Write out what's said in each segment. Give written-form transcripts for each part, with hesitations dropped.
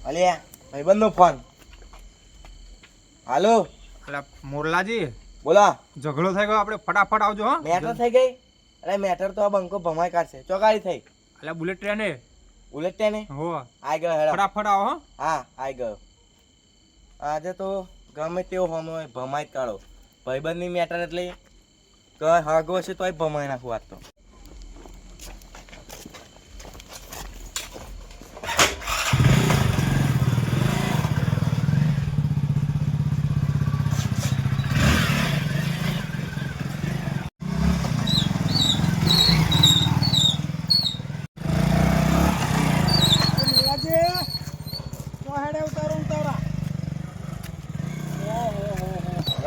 અલ્યા ભાઈબંધનો ફોન. હાલો અલા મોરલાજી બોલો. ઝઘડો થઈ ગયો, આપણે ફટાફટ આવજો હો. મેટર થઈ ગઈ? અરે મેટર તો આ બંકો ભમાઈ કાઢશે. ચોકાડી થઈ? અલા બુલેટ ટ્રેને બુલેટ ટ્રેને હો આઈ ગયો હેડો. ફટાફટ આવો હો. હા આઈ ગયો. આજે તો ગમે તેવો હોમો હોય ભમાઈ જ કાઢો. ભાઈબંધની મેટર એટલે કઈ હગો છે તોય ભમાઈ નાખું વાત તો.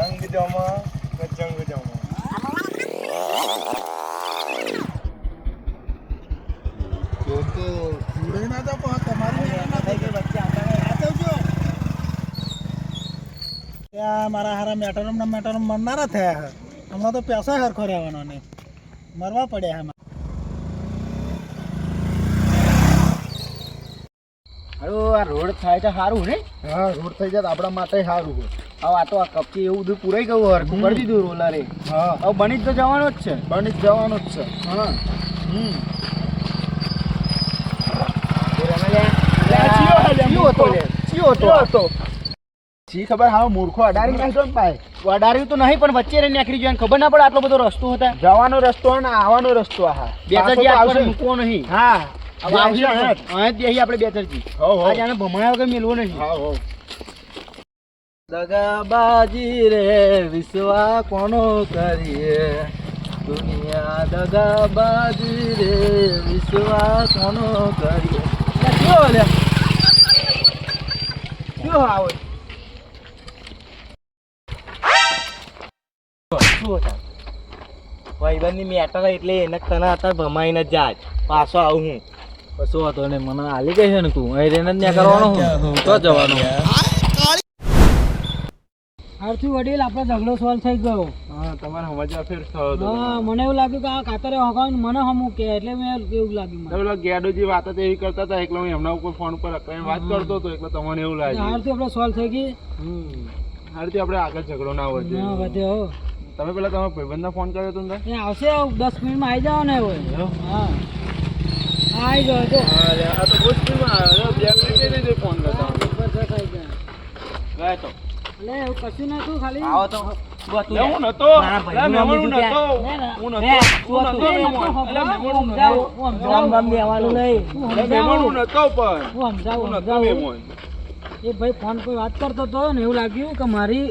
રંગ જમા જંગ જમા. મારા હારા મેટરમ મરનારા થયા છે. હમણાં તો પૈસા હરખો રહેવાનો ને મરવા પડ્યા એમાં. આ રોડ થાય છે સારું ને? હા રોડ થઈ જાય આપણા માટે સારું હોય. હવે આ તો આ કપચી એવું બધું પૂરાઈ ગયું હરખું કરી દીધું રોલરે. હા હવે બની જ તો જવાનો જ છે. બની જ જવાનું જ છે. હા શી ખબર હા મૂર્ખો અડારી નાખ્યો ને ભાઈ. વડાર્યું તો નહીં પણ વચ્ચે રહીને નીકળી જાય ખબર ના પડે આટલો બધો રસ્તો હતા. જવાનો રસ્તો અને આવવાનો રસ્તો. હા બેચરજી આપણે મૂકવો નહીં. હા હવે આવશે અહીં જ બેસી આપણે બેચરજી. આજે આને ભમાયા વગર મેલવો નહીં. દગાબાજી રે વિશ્વા કોનો કરીએ, દુનિયા દગાબાજી રે વિશ્વા કોનો કરીએ. કયો લે કયો આવે ભાઈબંધની મેટર એટલે એને તને અત્યારે ભમાઈને જ જાય. પાછો આવું હું કશો હતો ને મને હાલી ગઈ છે ને તું અહીં રહીને જ ત્યાં કરવાનો તો જવાનો. આરથી વડીલ આપણો ઝઘડો સોલ્વ થઈ ગયો. હા તમારે સમજવા ફેર થયો હતો. હા મને એવું લાગ્યું કે આ કાતરે હગાવીને મને હમું કે એટલે મેં એવું લાગ્યું મને. પેલો ગેડોજી વાત જ એવી કરતા હતા એટલે હું એમના ઉપર ફોન પર વાત કરતો હતો એટલે તમને એવું લાગ્યું. આરથી આપણે સોલ્વ થઈ ગઈ. હારથી આપણે આગળ ઝઘડો ના વધે. ના વધે હો. તમે પેલા તમારા ભાઈબંધને ફોન કર્યો હતો ને? એ આવશે 10 મિનિટમાં આવી જાવ ને હવે. હા આવી ગયો જો. આ તો બહુ સ્પીડમાં આવ્યો. 2 મિનિટ નહીં ફોન કરતા. જબરજસ્ત આવી ગયા. ગયો તો. એટલે એવું કશું નતું ખાલી આવો તો હું નતો. હું નતો. દેવાનું નહીં. હું નતો પણ. હું સમજાવું. એ ભાઈ ફોન પર વાત કરતો હતો ને એવું લાગ્યું કે મારી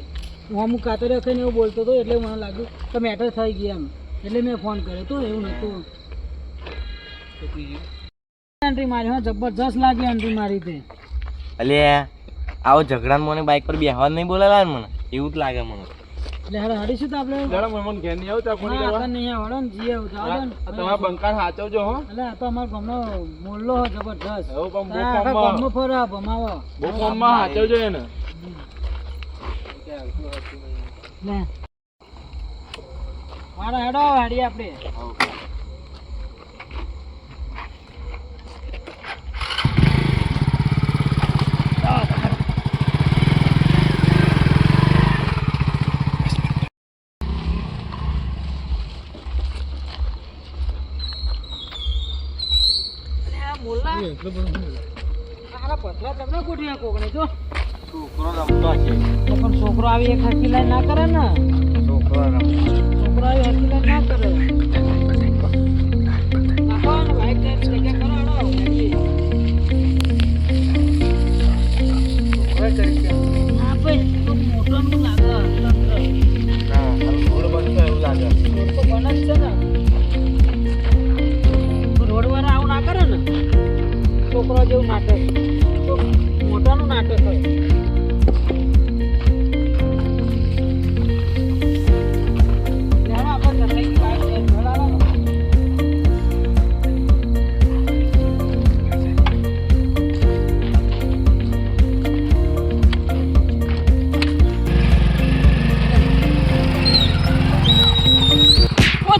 હું અમુક કાતરે રખીને એવું બોલતો હતો એટલે મને લાગ્યું કે મેટર થઈ ગયા એમ એટલે મેં ફોન કર્યો તો એવું નહોતું. એન્ટ્રી મારી હા જબરજસ્ત લાગી એન્ટ્રી મારી તે. અલ્યા આવો ઝઘડામાં મને બાઇક પર બેહવા નહીં બોલાલા ને મને એવું જ લાગે મને. એટલે હાડે હાડીશું તો આપણે મને ઘેર નહીં આવતા ફોન કરવા. નહીં આવડે ને જીએ આવડે ને તમારા બંકાર સાચવજો હો. એટલે આ તો અમારા ગામનો મોલ્લો હો જબરજસ્ત. એવું પણ બહુ આખા ફોર્મમાં ગામનો ફરો ભમાવો. બહુ ફોર્મમાં સાચવજો એને. લે મારા હેડો હાડી આપણે. પણ છોકરો આવી એક હરકી લાઈન ના કરે ને. છોકરો આવી હરકી લાઈન ના કરે. નાખો ને બાઈક જગ્યા કરો હેડો. હા ભાઈ તો મોટો નું લાગે રોડ બનતો એવું લાગે. રોડ તો બને જ છે ને. રોડ વાળા આવું ના કરે ને છોકરો જેવું નાટક તો મોટાનું નાટક હોય.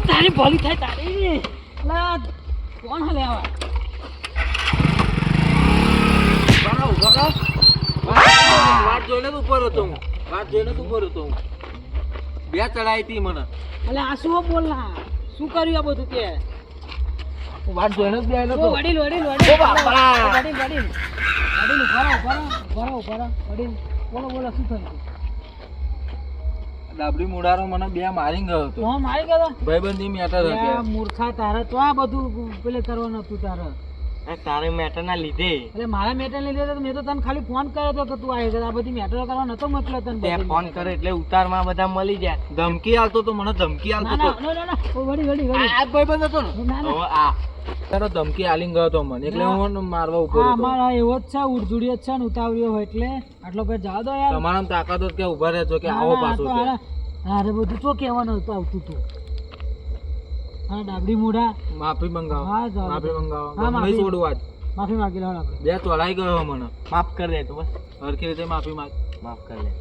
તારી ભલી થાય તારી. કોણ હલે આવા વાત જોઈને જ ઉપર હતો હું. બે ચડાઈ હતી મને. એટલે આ શું બોલ ના શું કર્યું આ બધું કે વાત જોઈને જ બેઠો ઓ હતો. વડીલ વડીલ ઓ વડીલ બાપા! વડીલ વડીલ વડીલ ઉભા રહો વડીલ બોલો બોલો શું થયું ડાબડી મુડારો મને બે મારી ગયો હતો. તો મારી ગયો ભાઈબંધી મેટર યા મૂર્ખા તારે તો આ બધું પેલે કરવાનું હતું તારે તારે મેટર ના લીધે એટલે મારા મેટર લીધે તો મેં તો તને ખાલી ફોન કર્યો હતો કે તું આવી આ બધી મેટર કરવા નતો મોકલ્યો તને તે ફોન કરે એટલે ઉતારમાં બધા મળી જાય. ધમકી આલતો તો મને ધમકી આલતો ના તો. ના ના ના ઓ વડી વડી વડી આ ભાઈબંધ હતો ને. ના ના હવે આ તારો ધમકી આલીને ગયો તો મને એટલે હું મારવા ઉપર હા હતો. અમારા એવો જ છે ઉડજુડિયો જ છે ને ઉતાવળ્યો હોય એટલે આટલો ભાઈ જવા દો યાર તમારા તાકાત હોત કે ઉભા રહેજો કે આવો પાછો કે. અરે બધું તો કહેવાનું હતું આવતું તું હા ડાબડી મોઢા માફી મંગાવો. હા, જાઓ. માફી મંગાવો. હા, નહીં માફી. છોડું આજ. માફી માગી લો આપણે બે તોડાઈ ગયો મને. માફ કરી દે તો બસ. હરખી રીતે માફી માંગ. માફ કરી દે.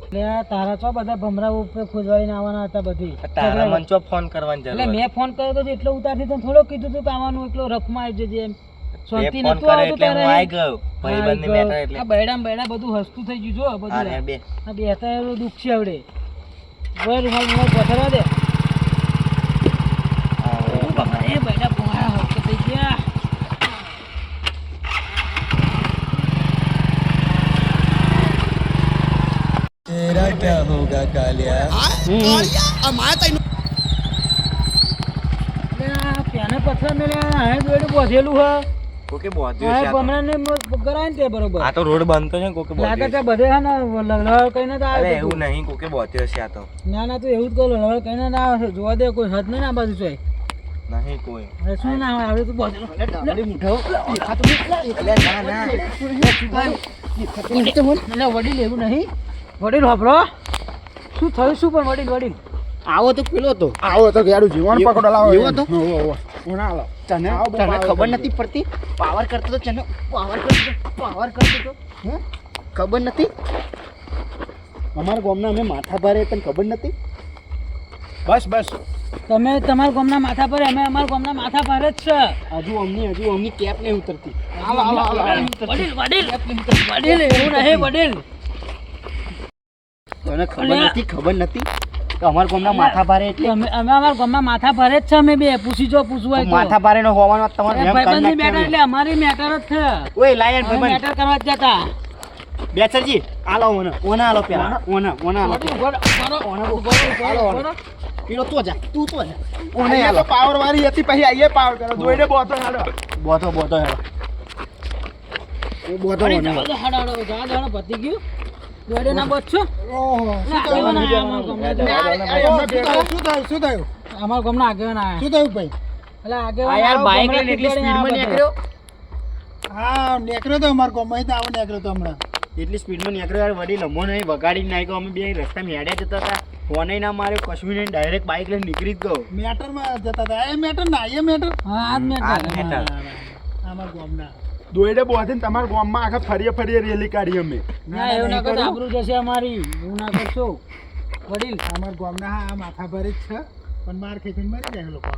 એટલે આ તારા છો બધા ભમરા ઉપર ખોજવાઈને આવવાના હતા બધી તારા મન ચો ફોન કરવાની એટલે જરૂર. મેં ફોન કર્યો તો એટલો ઉતારથી તને થોડો કીધું તું કે આવવાનું એટલો રફમાં આવી જજે એમ શાંતિ ફોન નતું કરે આવતું એટલે હું તારે આઈ ગયો. ભાઈબંધની મેટર એટલે. આ બૈડા બધું હસતું થઈ ગયું જો આ બધું હા, બે. આ બેસતા એવું દુઃખ છે આવડે બોલ રૂમાલ રૂમાલ પથરા દે ઓ બાપા એ બૈડા પોણા હસતો થઈ ગયા તેરા ક્યા હોગા કાલિયા. પેને પથરા મેલે હા બેડું બોધેલું હ કોકે બોધ્યો હા છે આ તો. ભમરાને કરાય ને તે બરોબર આ તો રોડ બંધ તો છે ને કોકે લાગે બોધ્યો છે છે. બધે હે ને લડવડ કઈને તો અરે આવે એવું નહીં કોકે બોધ્યો છે આ તો. ના ના તું એવું જ કહો લડવડ કઈને ના આવે છે જોવા દે કોઈ હદ નહીં ના બાજુ છે નહીં કોઈ. અરે શું ના આવે આવડે તું બોધેલું એટલે ના ના. એટલે વડીલ એવું નહીં વડીલ હોભળો શું થયું શું પણ વડીલ આવો તો પેલો તો આવો તો ગાડું જીવન પકડો લાવો એવો તો? ઓના આલો તને આવો બહુ તને પાવર ખબર કરતો. નથી પડતી પાવર કરતો તો તને પાવર કરતો તો હે ખબર નથી અમારા ગામના અમે માથા ભારે તને ખબર નથી બસ તમે તમારા ગામના માથા પર અમે અમારા ગામના માથા પર જ છે હજુ અમની કેપ નહીં ઉતરતી વડીલ એવું નહીં વડીલ તને ખબર નથી કે અમારા ગામના માથા ભારે એટલે અમે અમારા ગામના માથા પર જ છે અમે બે પૂછી જો પૂછવું હોય તો માથા ભારે નો હોવાનો તમારે એમ કરી ભાઈબંધની મેટર નાખ્યું. એટલે અમારી મેટર જ છે ઓય લાયન અમે ભાઈબંધ મેટર કરવા જ જતા બેચરજી આલો ઓના આલો પેલા ઓના આલો પેલો તો જા તું તો જા ઓને આલો પાવર વાળી હતી પછી આઈએ પાવર કરો જોઈને બોતો હાડો બોતો હેડો એ બોતો અરે ઓને જવા દો, હાડો, હાડો, પતી ગયું દોડે ના બચશો ઓહો શું થયું અમારા શું થયું અમારા ગામના આગેવાન આયા શું થયું ભાઈ એટલે આગેવાન આ યાર આવો, બાઈક ગામડા લઈને એટલી કેટલી સ્પીડમાં આયા નીકળ્યો હા નેકર્યો તો અમાર કોમમાં તો આવો નેકર્યો તો હમણાં એટલી સ્પીડમાં નીકળ્યો યાર વડી લમો નહીં વગાડીને નાખ્યો અમે બે રસ્તામાં હેડ્યા જતા હતા ફોને ના માર્યો કશું નહીં ડાયરેક્ટ બાઈક લઈને નીકળી જ ગયો મેટરમાં જતા હતા એ મેટર ના એ મેટર હા આજ મેટર અમાર ગામના દોયડે બોધીને તમારા ગામમાં આખા ફરીએ રેલી કાઢી અમે ના એવું ના કરતા આબરૂ જશે અમારી એવું ના કરશો વડીલ અમાર ગામના હા માથા ભરી જ છે પણ માર ખેતીને મરી જાય લોકો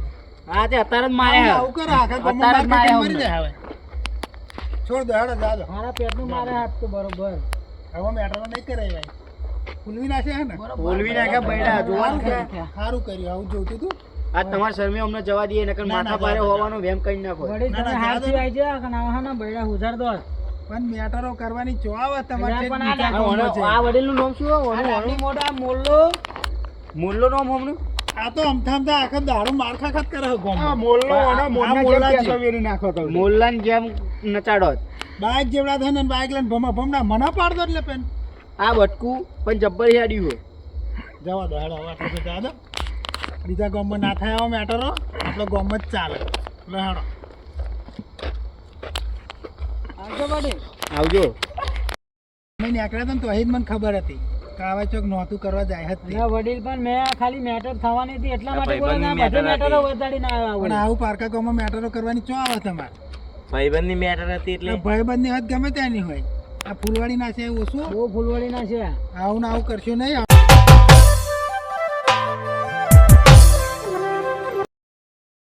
હા તે અત્યારે જ માર્યા આવું કરે આખા ગામમાં અત્યારે જ માર માર્યા ખેતીને મરી જાય હવે છોડ દો હેડો જા દો મારા પેટનું મારે હાથ તો બરોબર હવે મેટરમાં નહીં કરાય ભાઈ ફૂલવી નાખે હે ને બોલવી નાખ્યા બૈડા જોવાનું છે સારું કર્યું આવું જોતું તું આ તમારા શરમે અમને જવા દઈએ નકર માથા ભારે હોવાનો વેમ કરી નાખો વડીલ ના, તમે ના, હાથથી આવી જા કે ના હા ના બૈડા હુજાર દો પણ મેટરો કરવાની ચો આવે તમારે એટલે પણ આ બીજા આ ગામમાં છે. આ વડીલનું નામ શું આ લાંબી મોટા મોલ્લો મોલ્લો નામ હમનું આ તો અમથામથા આખા દાડો માર ખાખત કરે છે ગામમાં. આ મોલ્લો અને મોરના જેમ મોલ્લાજી. પેસો વેરી નાખો તો મોલ્લાની જેમ નચાડો બાઈક જેવડા થાય ને બાઈક લઈને ભમણા મના પાડદો એટલે પેન આ બટકું પણ જબ્બર યાડ્યું હોય જવા દો હેડો હવે આપણે જવા દો બીજા ગામમાં ના થાય આવા મેટરો આપણો ગામમાં જ ચાલે એટલે હેડો આવજો વડીલ આવજો અમે નીકળ્યા હતા ને તો અહીં જ મને ખબર હતી કે આવા ચોક નહોતું કરવા જાય જ તે. ના વડીલ પણ મેં ખાલી મેટર થવાની હતી એટલા આ માટે ભાઈબંધની બોલ્યા બધે matter મેટરો હતી. વધારીને આવ્યા પણ આવું પારકા ગામમાં મેટરો કરવાની ચો આવે તમારે ભાઈબંધની મેટર હતી એટલે ભાઈબંધની હાથ ગમે ત્યાંની હોય આ ફૂલવાડી ના છે એવું ઓછું બહુ ફૂલવાડી ના છે આવું ને આવું કરશો નહીં